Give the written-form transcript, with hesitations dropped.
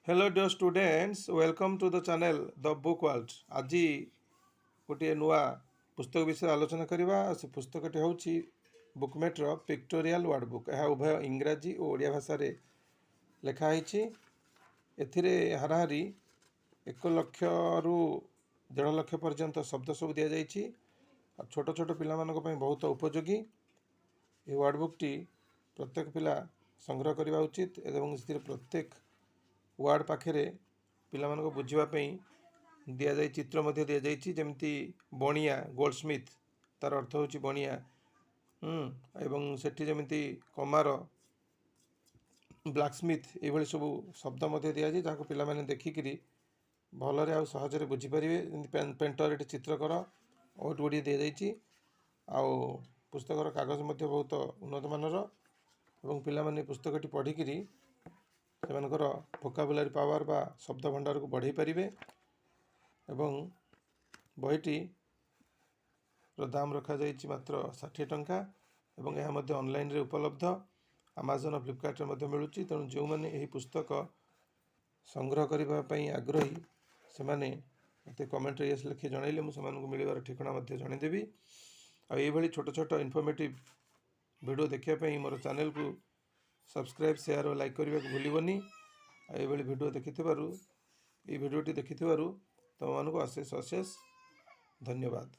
Hello dear students, welcome to the channel the book world. आज गोटे नुआ पुस्तक विषय आलोचना करवा। से पुस्तकटी हूँ बुकमेट्र पिक्टोरियल वर्ड बुक। यह उभय इंग्राजी और ओडिया भाषा लिखाही। एथिरे हाराहारी 1 लाख रु 1.5 लाख पर्यंत शब्द सब दि जाइए। छोट छोट पिला बहुत उपयोगी ये वर्ड बुकटी प्रत्येक पिला संग्रह करने उचित एवं प्रत्येक वार्ड पाखे पिला बुझापी दि जाए चित्र दि जाइए। जमती बणिया गोल्डस्मिथ तार अर्थ हूँ बणिया एवं सेठी जमिति कमार ब्लैकस्मिथ ये सब शब्द दि जाए जहाँ पिला देखिक भलरे आ सहजरे बुझीपारे। पेंटर ये चित्रकर ओट गुड़ी दि जाइए। पुस्तकर कागज बहुत उन्नत मानर एवं पिला पुस्तकटी पढ़िक से भोकाबुलारी पावर बा शब्द भंडार को बढ़ाई पारे। एवं बहीटी दाम रखा जाइए मात्र 60 टंका एवं यह ऑनलाइन रे उपलब्ध अमेजन और फ्लिपकार्ट रे मिलूँ। तेणु जो मैंने यही पुस्तक संग्रह करने आग्रही से मैंने मत कमेंट ये लिखि जनइले मुझे मिलवार ठिकाना जनईदेवी। आई छोट छोट इनफॉर्मेटिव वीडियो देखापी मोर चैनल को सब्सक्राइब शेयर और लाइक करने को भूलनी। ये वीडियो देखिथिबारु भिडियोटी देखिथिबारु तुम मानक अशेष अशेष धन्यवाद।